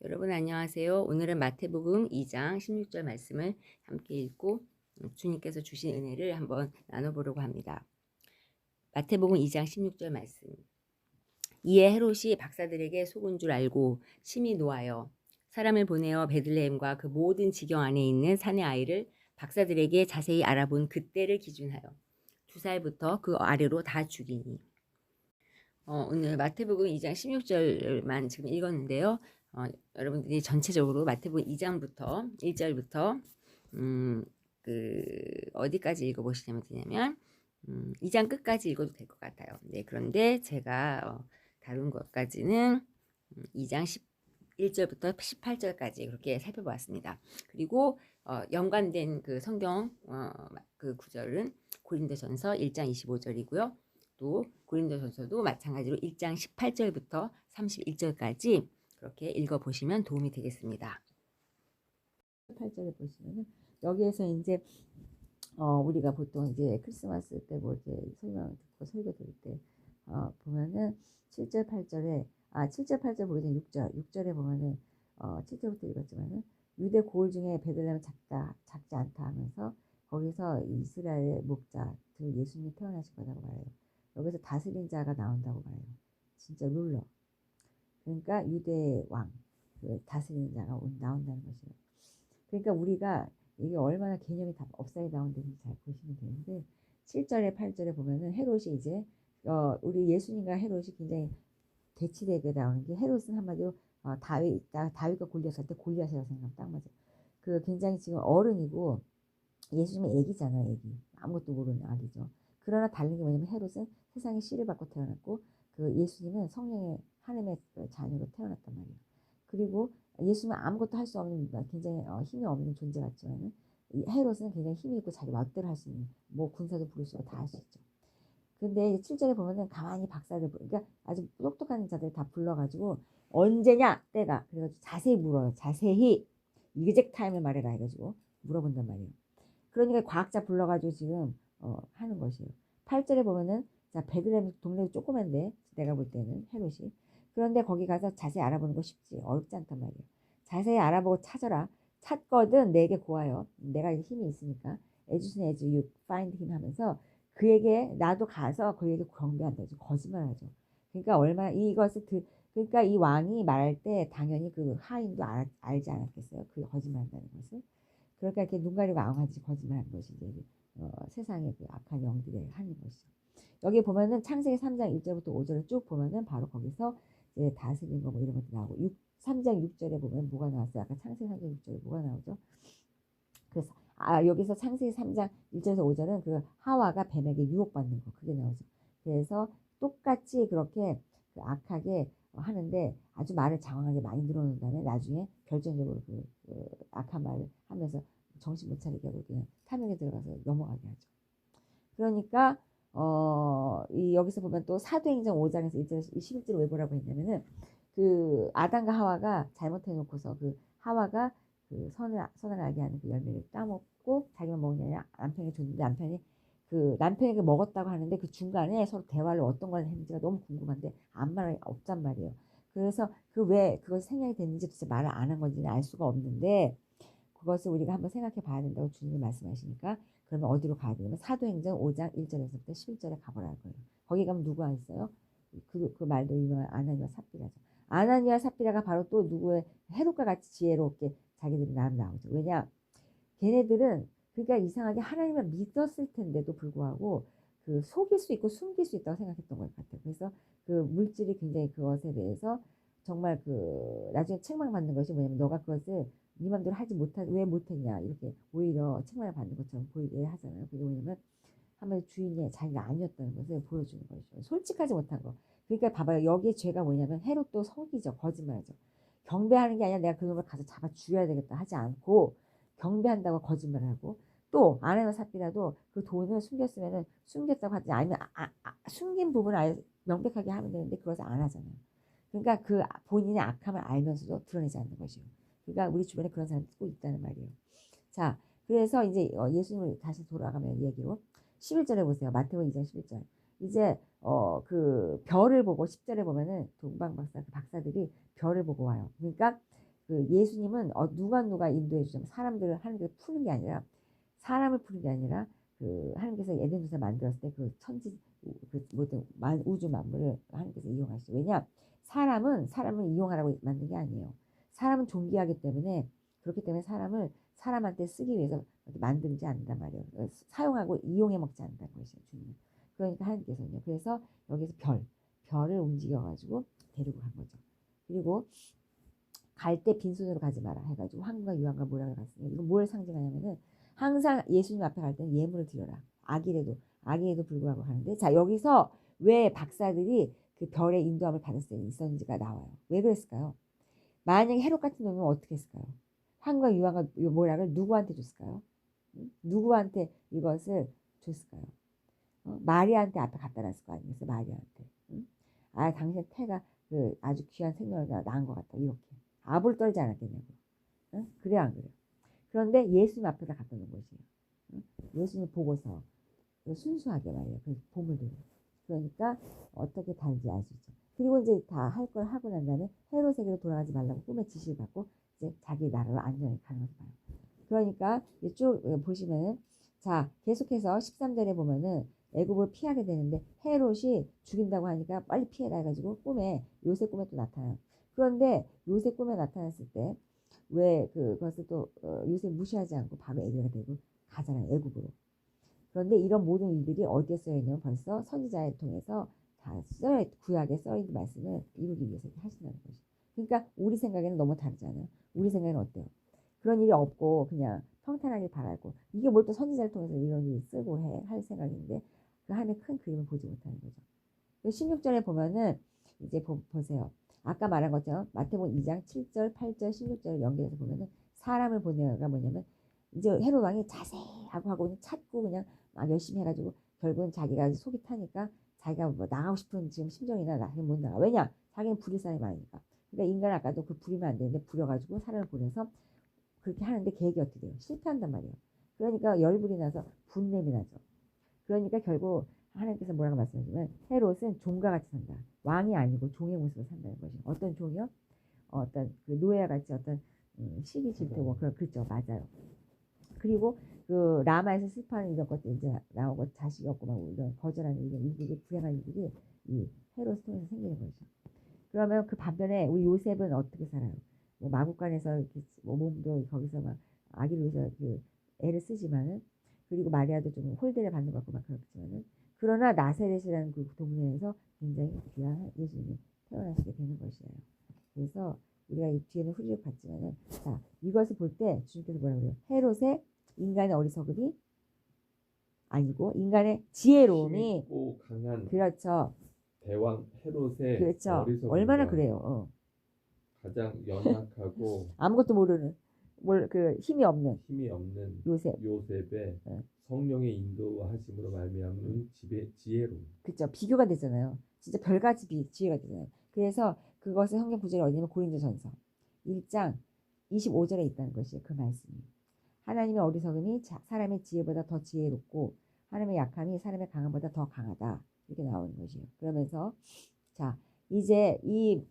여러분 안녕하세요. 오늘은 마태복음 2장 16절 말씀을 함께 읽고 주님께서 주신 은혜를 한번 나눠보려고 합니다. 마태복음 2장 16절 말씀. 이에 헤롯이 박사들에게 속은 줄 알고 심히 노하여 사람을 보내어 베들레헴과 그 모든 지경 안에 있는 산의 아이를 박사들에게 자세히 알아본 그때를 기준하여 2살부터 그 아래로 다 죽이니. 오늘 마태복음 2장 16절만 지금 읽었는데요. 여러분들이 전체적으로 마태복음 2장부터 1절부터 어디까지 읽어보시면 되냐면 2장 끝까지 읽어도 될 것 같아요. 네, 그런데 제가 다룬 것까지는 2장 11절부터 18절까지 그렇게 살펴보았습니다. 그리고 연관된 그 성경 그 구절은 고린도전서 1장 25절이고요. 또 고린도전서도 마찬가지로 1장 18절부터 31절까지 그렇게 읽어보시면 도움이 되겠습니다. 8절에 보시면은 여기에서 이제 우리가 보통 이제 크리스마스 때 뭐 이제 설명 듣고 설교 들을 때 보면은 7절 8절에 7절 8절 보기 전에 6절에 보면은 7절부터 읽었지만은 유대 고을 중에 베들레헴은 작지 않다 하면서 거기서 이스라엘의 목자 그 예수님이 태어나실 거라고 말해요. 여기서 다스린 자가 나온다고 말해요. 진짜 룰러. 그러니까 유대 왕, 그 다스리는 자가 나온다는 것이에요. 그러니까 우리가 이게 얼마나 개념이 다 업사이드 다운 되는지 잘 보시면 되는데 7절에 8절에 보면은 헤롯이 이제 우리 예수님과 헤롯이 굉장히 대치되게 나오는 게 헤롯은 한마디로 다윗과 골리앗 할 때 골리앗이라고 생각하면 딱 맞아요. 그 굉장히 지금 어른이고 예수님은 애기잖아요, 애기. 아무것도 모르는 아기죠. 그러나 다른 게 뭐냐면 헤롯은 세상에 씨를 받고 태어났고 그 예수님은 성령의 하나님의 자녀로 태어났단 말이에요. 그리고 예수님은 아무것도 할 수 없는 굉장히 힘이 없는 존재 같지만은 이 헤롯은 굉장히 힘이 있고 자기 마음대로 할 수 있는 뭐 군사도 부를 수 있고 다 할 수 있죠. 근데 7절에 보면은 가만히 박사를 그러니까 아주 똑똑한 자들 다 불러가지고 언제냐 때가 그래가지고 자세히 물어요. 자세히 이그젝 타임을 말해라 해가지고 물어본단 말이에요. 그러니까 과학자 불러가지고 지금 하는 것이에요. 8절에 보면은 자 베들레헴 동네도 조그만데 내가 볼 때는 헤롯이 그런데 거기 가서 자세히 알아보는 거 쉽지 어렵지 않단 말이에요. 자세히 알아보고 찾아라. 찾거든 내게 고하여 내가 힘이 있으니까 as soon as you find him 하면서 그에게 나도 가서 그에게 경배한다. 거짓말하죠. 그러니까 얼마나 이것을 그러니까 이 왕이 말할 때 당연히 그 하인도 알지 않았겠어요. 그 거짓말한다는 것을. 그러니까 이렇게 눈 가리고 아웅하듯이 거짓말하는 것이 이제 세상의 그 악한 영들의 하는 것이죠. 여기 보면은 창세기 3장 1절부터 5절을 쭉 보면은 바로 거기서 이제 다스린 거 뭐 이런 것도 나오고 3장 6절에 보면 뭐가 나왔어요? 아까 창세기 3장 6절에 뭐가 나오죠? 그래서 여기서 창세기 3장 1절에서 5절은 그 하와가 뱀에게 유혹받는 거 그게 나오죠. 그래서 똑같이 그렇게 그 악하게 하는데 아주 말을 장황하게 많이 늘어놓은 다음에 나중에 결정적으로 그 악한 말을 하면서 정신 못 차리게 하고 그냥 탐욕에 들어가서 넘어가게 하죠. 그러니까 이 여기서 보면 또 사도행전 5장에서 1절에서 11절을 왜 보라고 했냐면은 그 아담과 하와가 잘못해 놓고서 그 하와가 그 선을 알게 하는 그 열매를 따먹고 자기만 먹느냐 남편에게 줬는데 남편이 그 남편에게 먹었다고 하는데 그 중간에 서로 대화를 어떤 걸 했는지가 너무 궁금한데 아무 말 없단 말이에요. 그래서 그 왜 그것이 생략이 됐는지 도대체 말을 안 한 건지는 알 수가 없는데 그것을 우리가 한번 생각해 봐야 된다고 주님이 말씀하시니까 그러면 어디로 가야 되냐면 사도행전 5장 1절에서부터 11절에 가보라는 거예요. 거기 가면 누가 있어요? 그 말도 유명한 아나니와 삽비라죠. 아나니와 삽비라가 바로 또 누구의 헤롯과 같이 지혜롭게 자기들이 나오죠. 왜냐? 걔네들은 그러니까 이상하게 하나님을 믿었을 텐데도 불구하고 그 속일 수 있고 숨길 수 있다고 생각했던 것 같아요. 그래서 그 물질이 굉장히 그것에 대해서 정말 그 나중에 책망받는 것이 뭐냐면 너가 그것을 네 맘대로 하지 왜 못했냐 이렇게 오히려 책망을 받는 것처럼 보이게 하잖아요. 그게 뭐냐면 하면 주인이 자기가 아니었다는 것을 보여주는 것이죠. 솔직하지 못한 거. 그러니까 봐봐요. 여기에 죄가 뭐냐면 헤롯도 속이죠. 거짓말하죠. 경배하는 게 아니라 내가 그놈을 가서 잡아 죽여야 되겠다 하지 않고 경배한다고 거짓말하고 또 아내와 삽비라도 그 돈을 숨겼으면은 숨겼다고 하지 아니면 숨긴 부분을 아예 명백하게 하면 되는데 그것을 안 하잖아요. 그러니까 그 본인의 악함을 알면서도 드러내지 않는 것이요. 그러니까 우리 주변에 그런 사람이 꼭 있다는 말이에요. 자, 그래서 이제 예수님을 다시 돌아가면 얘기로 11절에 보세요. 마태복음 2장 11절. 이제 그 별을 보고 10절에 보면은 동방박사 그 박사들이 별을 보고 와요. 그러니까 그 예수님은 누가 인도해 주자면 사람들을 하나님께서 푸는 게 아니라 사람을 푸는 게 아니라 그 하나님께서 에덴 동산 만들었을 때 그 천지 그 모든 우주 만물을 하나님께서 이용하시죠. 왜냐? 사람을 이용하라고 만든 게 아니에요. 사람은 존귀하기 때문에 그렇기 때문에 사람을 사람한테 쓰기 위해서 만들지 않는단 말이에요. 사용하고 이용해 먹지 않는다는 것이에요. 주님은. 그러니까 하나님께서는요. 그래서 여기서 별을 움직여가지고 데리고 간 거죠. 그리고 갈 때 빈손으로 가지 마라 해가지고 황금과 유황과 모락을 갔으니 이거 뭘 상징하냐면은 항상 예수님 앞에 갈 때는 예물을 드려라. 아기에도 불구하고 하는데 자 여기서 왜 박사들이 그 별의 인도함을 있었는지가 나와요. 왜 그랬을까요? 만약에 헤롯 같은 놈이면 어떻게 했을까요? 황금과 유황과 모락을 누구한테 줬을까요? 누구한테 이것을 줬을까요? 마리아한테 앞에 갖다 놨을 거 아니겠어요? 마리아한테. 아 당신 태가 그 아주 귀한 생명을 낳은 것 같다. 이렇게. 아부를 떨지 않았겠냐고. 그래 안 그래? 그런데 예수님 앞에다 갖다 놓은 것이에요. 예수님 보고서 순수하게 말이에요. 그 보물들을. 그러니까 어떻게 다른지 알 수 있죠. 그리고 이제 다 할 걸 하고 난 다음에 헤롯에게로 돌아가지 말라고 꿈에 지시를 받고 이제 자기 나라로 안전히 가는 것을 봐요. 그러니까 쭉 보시면은 자 계속해서 13절에 보면은 애굽을 피하게 되는데 헤롯이 죽인다고 하니까 빨리 피해라 해가지고 요새 꿈에 또 나타나요. 그런데 요새 꿈에 나타났을 때 왜 그것을 또 요새 무시하지 않고 바로 애기가 되고 가잖아요. 애굽으로. 그런데 이런 모든 일들이 어디에 쓰여 있냐면 벌써 선지자를 통해서 다 구약에 써있는 말씀을 이루기 위해서 하신다는 거죠. 그러니까 우리 생각에는 너무 다르잖아요. 우리 생각에는 어때요? 그런 일이 없고 그냥 평탄하게 바라고 이게 뭘 또 선지자를 통해서 이런 일을 쓰고 할 생각인데 그 안에 큰 그림을 보지 못하는 거죠. 16절에 보면은 이제 보세요. 아까 말한 것처럼 마태복음 2장 7절, 8절, 16절을 연결해서 보면은 사람을 보내가 뭐냐면 이제 헤롯 왕이 자세하고 하고 찾고 그냥 막 열심히 해가지고 결국은 자기가 속이 타니까 자기가 뭐 나가고 싶은 지금 심정이나 못 나가. 왜냐? 자기는 부릴 사람이 많으니까. 그러니까 인간 아까도 그 부리면 안 되는데 부려가지고 사람을 보내서 그렇게 하는데 계획이 어떻게 돼요? 실패한단 말이에요. 그러니까 열불이 나서 분냄이 나죠. 그러니까 결국 하나님께서 뭐라고 말씀하시면 헤롯은 종과 같이 산다. 왕이 아니고 종의 모습을 산다는 것이죠. 어떤 종이요? 어떤 그 노예와 같이 어떤 시기 질투고 그렇죠. 맞아요. 그리고 그 라마에서 슬퍼하는 이런 것들 이제 나오고 자식이 없고 막 이런 거절하는 이런 일들이 불행한 일들이 이 헤롯을 통해서 생기는 거죠. 그러면 그 반면에 우리 요셉은 어떻게 살아요? 뭐 마국간에서 이렇게 뭐 몸도 거기서 막 아기를 위해서 그 애를 쓰지만은 그리고 마리아도 좀 홀대를 받는 것 같고 막 그렇지만은 그러나 나사렛이라는 그 동네에서 굉장히 귀한 예수님이 태어나시게 되는 것이에요. 그래서 우리가 이 뒤에는 후리를 봤지만은 자 이것을 볼 때 주님께서 뭐라고 그래요? 헤롯의 인간의 어리석음이 아니고 인간의 지혜로움이 있고 강한 그렇죠. 대왕 헤롯의 그렇죠. 어리석음과 얼마나 그래요. 가장 연약하고 아무것도 모르는 힘이 없는 힘이 없는 요셉의 네. 성령의 인도하심으로 말미암는 지혜로움. 그렇죠. 비교가 되잖아요. 진짜 별같이 지혜가 되잖아요. 그래서 그것을 성경 구절이 어디냐면 고린도전서 1장 25절에 있다는 것이에요. 그 말씀이. 하나님의 어리석음이 사람의 지혜보다 더 지혜롭고 하나님의 약함이 사람의 강함보다 더 강하다. 이렇게 나오는 것이에요. 그러면서 자 이제 이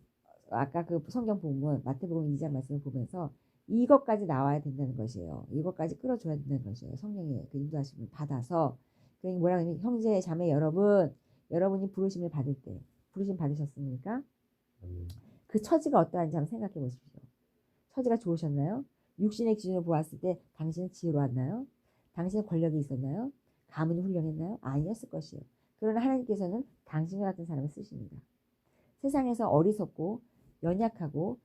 아까 그 성경 본문 마태복음 2장 말씀을 보면서 이것까지 나와야 된다는 것이에요. 이것까지 끌어줘야 된다는 것이에요. 성령의 그 인도하심을 받아서 그러니 뭐라 하면 형제 자매 여러분이 부르심을 받을 때 부르심 받으셨습니까? 그 처지가 어떠한지 한번 생각해 보십시오. 처지가 좋으셨나요? 육신의 기준으로 보았을 때 당신은 지혜로웠나요? 당신의 권력이 있었나요? 가문이 훌륭했나요? 아니었을 것이에요. 그러나 하나님께서는 당신과 같은 사람을 쓰십니다. 세상에서 어리석고 연약하고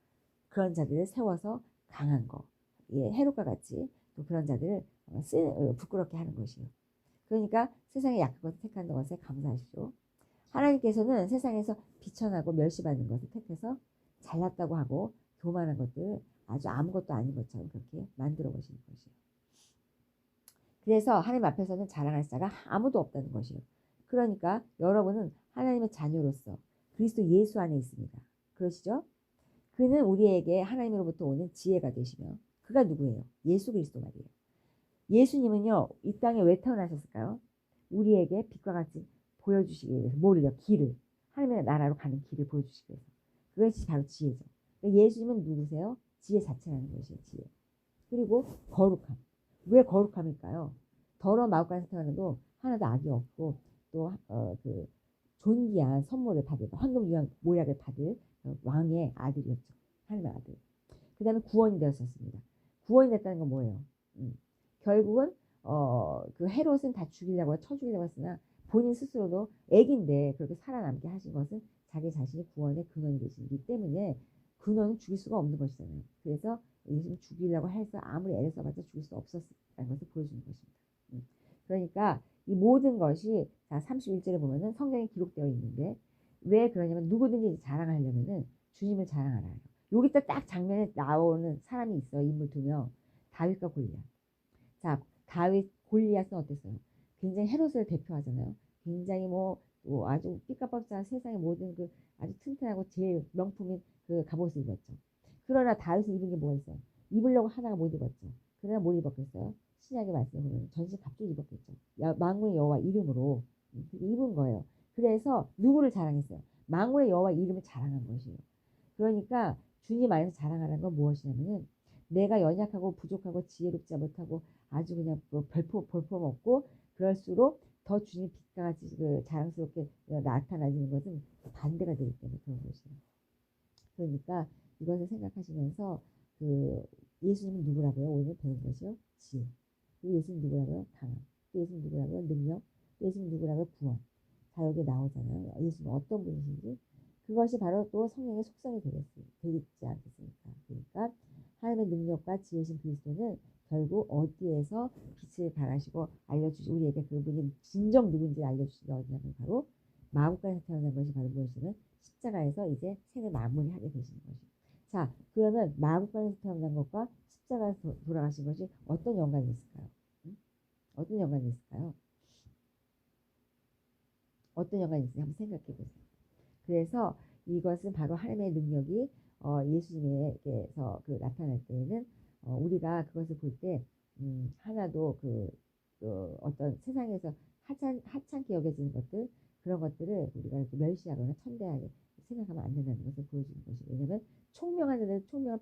그런 자들을 세워서 강한 거, 헤롯과 같이 또 그런 자들을 부끄럽게 하는 것이에요. 그러니까 세상에 약한 것을 택한 것에 감사하시죠. 하나님께서는 세상에서 비천하고 멸시받는 것을 택해서 잘났다고 하고 교만한 것들 아주 아무것도 아닌 것처럼 그렇게 만들어 보시는 것이에요. 그래서 하나님 앞에서는 자랑할 자가 아무도 없다는 것이에요. 그러니까 여러분은 하나님의 자녀로서 그리스도 예수 안에 있습니다. 그러시죠? 그는 우리에게 하나님으로부터 오는 지혜가 되시며 그가 누구예요? 예수 그리스도 말이에요. 예수님은요. 이 땅에 왜 태어나셨을까요? 우리에게 빛과 같이 보여주시기 위해서 뭐를요? 길을. 하나님의 나라로 가는 길을 보여주시기 위해서. 그것이 바로 지혜죠. 그러니까 예수님은 누구세요? 지혜 자체라는 것이에요. 지혜. 그리고 거룩함. 왜 거룩함일까요? 더러운 마음가짐 태어나도 하나도 악이 없고 또 그 존귀한 선물을 받을 황금 유황 모약을 받을 왕의 아들이었죠. 하나님의 아들. 그 다음에 구원이 되었었습니다. 구원이 됐다는 건 뭐예요? 결국은 그 헤롯은 다 죽이려고 쳐 죽이려고 했으나 본인 스스로도 애기인데 그렇게 살아남게 하신 것은 자기 자신이 구원의 근원이 되시기 때문에 근원은 죽일 수가 없는 것이잖아요. 그래서 예수님 죽이려고 해서 아무리 애를 써봤자 죽일 수 없었다는 것을 보여주는 것입니다. 그러니까 이 모든 것이 자 31절에 보면은 성경에 기록되어 있는데 왜 그러냐면 누구든지 자랑하려면은 주님을 자랑하라. 여기 딱 장면에 나오는 사람이 있어요. 인물 2명. 다윗과 골리앗. 자, 다윗 골리앗은 어땠어요? 굉장히 헤롯을 대표하잖아요. 굉장히 뭐 아주 삐까뻔쩍한 세상의 모든 그 아주 튼튼하고 제일 명품인 그 갑옷을 입었죠. 그러나 다윗이 입은 게 뭐가 있어요? 입으려고 하다가 못 입었죠. 그러나 뭘 입었겠어요? 신약의 말씀을 보면 전신 갑주를 입었겠죠. 만군의 여호와 이름으로 입은 거예요. 그래서 누구를 자랑했어요? 만군의 여호와 이름을 자랑한 것이에요. 그러니까 주님 안에서 자랑하는 건 무엇이냐면은 내가 연약하고 부족하고 지혜롭지 못하고 아주 그냥 볼품없고 그럴수록 더 주님 빛과 같이 그 자랑스럽게 나타나지는 것은 반대가 되기 때문에 그런 것이에요. 그러니까 이것을 생각하시면서 그 예수님은 누구라고요? 오늘 배운 것이요? 지혜. 또 예수님 누구라고요? 강함. 또 예수님 누구라고요? 능력. 또 예수님 누구라고요? 구원. 자 여기 나오잖아요. 예수님 어떤 분이신지. 그것이 바로 또 성령의 속성이 되겠지 않겠습니까? 그러니까 하나님의 능력과 지혜신 그리스도는 결국 어디에서 빛을 발하시고 알려주시 우리에게 그분이 진정 누군지 알려주시기 어디냐면 바로 마음가에서 태어난 것이 바로 무엇이냐면 십자가에서 이제 생을 마무리하게 되시는 것이죠. 자 그러면 마음가에서 태어난 것과 십자가에서 돌아가신 것이 어떤 연관이 있을까요? 어떤 연관이 있을까요? 어떤 연관이 있을지 한번 생각해 보세요. 그래서 이것은 바로 하나님의 능력이 예수님에게서 그 나타날 때에는 우리가 그것을 볼 때 하나도 어떤 세상에서 하찮게 여겨지는 것들 그런 것들을 우리가 이렇게 멸시하거나 천대하게 생각하면 안 된다는 것을 보여주는 것이죠. 왜냐하면 총명한 자들 총명을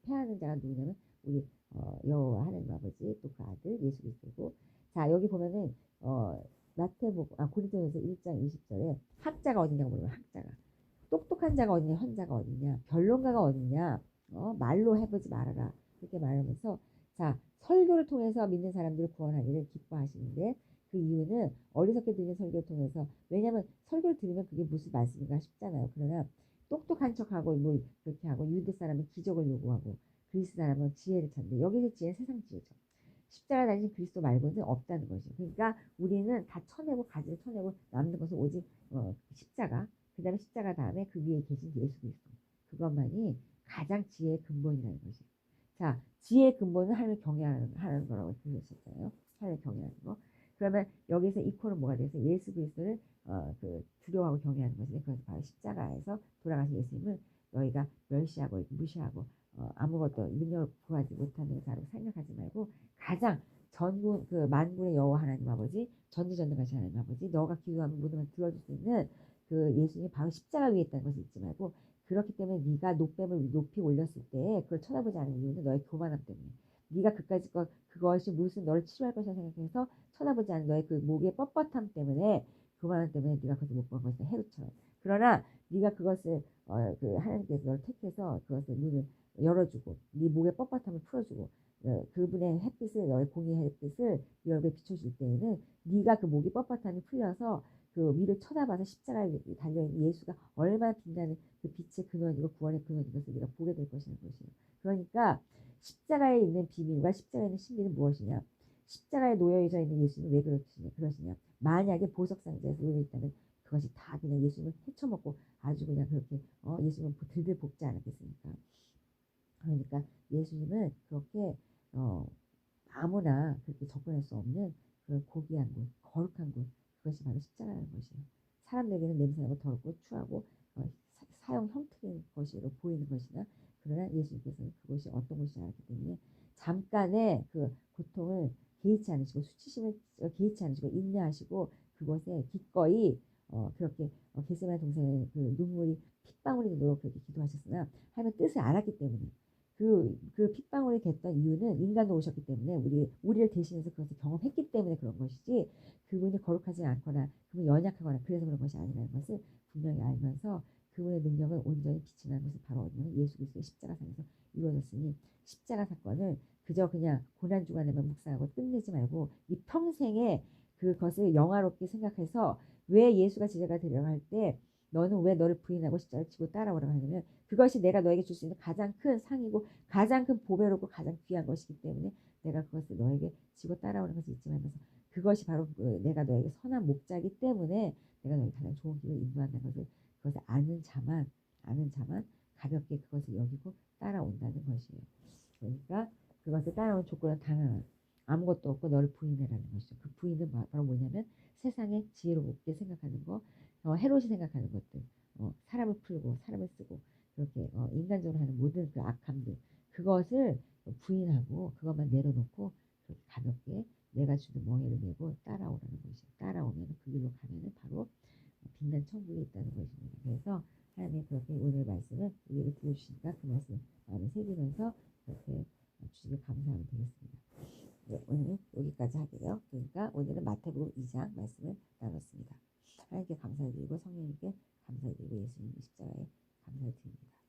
패하는 자가 누구냐면 우리 여호와 하나님 아버지 또 그 아들 예수 그리스도고 자 여기 보면은 고린도전서 1장 20절에 학자가 어디냐고 물어요. 학자가 똑똑한 자가 어디냐 현자가 어디냐 변론가가 어디냐 말로 해보지 말아라 그렇게 말하면서 자 설교를 통해서 믿는 사람들을 구원하기를 기뻐하시는데 그 이유는 어리석게 들리는 설교를 통해서 왜냐하면 설교를 들으면 그게 무슨 말씀인가 싶잖아요. 그러나 똑똑한 척하고 뭐 그렇게 하고 유대 사람은 기적을 요구하고 그리스 사람은 지혜를 찾는데 여기서 지혜는 세상 지혜죠. 십자가 달린 그리스도 말고는 없다는 거죠. 그러니까 우리는 다 쳐내고 가지를 쳐내고 남는 것은 오직 십자가 그 다음에 십자가 다음에 그 위에 계신 예수 그리스도 그것만이 가장 지혜의 근본이라는 것이에요. 자 지혜의 근본은 하나님을 경외하는 거라고 들으셨잖아요. 하나님을 경외하는 거. 그러면 여기서 이코는 뭐가 돼서 예수 그리스도를 두려워하고 경외하는 것인데 그것은 바로 십자가에서 돌아가신 예수님을 너희가 멸시하고 무시하고 아무것도 능력을 구하지 못하는 자로 생각하지 말고 가장 전군 만군의 여호와 하나님 아버지 전지전능하신 하나님 아버지 너가 기도하면 모든 걸 들어줄 수 있는 그 예수님이 바로 십자가 위에 있다는 것을 잊지 말고 그렇기 때문에 네가 노뱀을 높이 올렸을 때 그걸 쳐다보지 않는 이유는 너의 교만함 때문에 네가 그까짓 그것이 무슨 너를 치료할 것이라 생각해서 쳐다보지 않는 너의 그 목의 뻣뻣함 때문에 교만함 때문에 네가 그것을 못 본 것이다 헤롯처럼 그러나 네가 그것을 하나님께서 너를 택해서 그것을 눈을 열어주고 네 목의 뻣뻣함을 풀어주고 그분의 햇빛을 너의 공의의 햇빛을 네 얼굴에 비춰줄 때에는 네가 그 목이 뻣뻣함이 풀려서 그 위를 쳐다봐서 십자가에 달려있는 예수가 얼마나 빛나는 그 빛의 근원이고 구원의 근원인 것을 네가 보게 될 것이라는 것이에요. 그러니까 십자가에 있는 비밀과 십자가에 있는 신비는 무엇이냐 십자가에 놓여져 있는 예수는 왜 그러시냐 만약에 보석상자에서 놓여있다면 그것이 다 그냥 예수님을 헤쳐먹고 아주 그냥 그렇게 예수님을 들들 볶지 않았겠습니까? 그러니까 예수님은 그렇게 아무나 그렇게 접근할 수 없는 그런 고귀한 곳, 거룩한 곳 그것이 바로 십자가라는 것이에요. 사람들에게는 냄새나고 더럽고 추하고 사형 형틀인 것으로 보이는 것이나 그러나 예수님께서는 그것이 어떤 것인지 알기 때문에 잠깐의 그 고통을 개의치 않으시고 수치심을 개의치 않으시고 인내하시고 그것에 기꺼이 그렇게 겟세마네 동산에 그 눈물이 핏방울이 되도록 그렇게 기도하셨으나 하나님의 뜻을 알았기 때문에 그 핏방울이 됐던 이유는 인간으로 오셨기 때문에 우리를 대신해서 그것을 경험했기 때문에 그런 것이지 그분이 거룩하지 않거나 그분이 연약하거나 그래서 그런 것이 아니라는 것을 분명히 알면서 그분의 능력은 온전히 빛이 나는 것이 바로 어디냐면 예수 그리스도의 십자가상에서 이루어졌으니 십자가 사건을 그저 그냥 고난주간에만 묵상하고 끝내지 말고 이 평생에 그것을 영화롭게 생각해서 왜 예수가 제자가 되려고 할 때 너는 왜 너를 부인하고 십자가를 지고 따라오라고 하냐면 그것이 내가 너에게 줄 수 있는 가장 큰 상이고 가장 큰 보배롭고 가장 귀한 것이기 때문에 내가 그것을 너에게 지고 따라오는 것을 잊지 말면서 그것이 바로 내가 너에게 선한 목자이기 때문에 내가 너에게 가장 좋은 길을 인도한다는 것을 그것을 아는 자만 가볍게 그것을 여기고 따라온다는 것이에요. 그러니까 그것을 따라오는 조건은 단 하나 아무것도 없고 너를 부인해라는 것이죠. 그 부인은 바로 뭐냐면 세상에 지혜롭게 생각하는 거 해로시 생각하는 것들 사람을 풀고 사람을 쓰고 그렇게 인간적으로 하는 모든 그 악함들 그것을 부인하고 그것만 내려놓고 그렇게 가볍게 내가 주는 멍에를 메고 따라오라는 것이죠. 따라오면 그 길로 가면은 바로 빛난 천국에 있다는 것입니다. 그래서 하나님이 그렇게 오늘 말씀을 우리에게 들려주시니까 그 말씀 마음에 새기면서 그렇게 주님께 감사하면 되겠습니다. 네, 오늘은 여기까지 하게요. 그러니까 오늘은 마태복음 2장 말씀을 나눴습니다. 하나님께 감사드리고 성령님께 감사드리고 예수님의 십자가에 감사드립니다.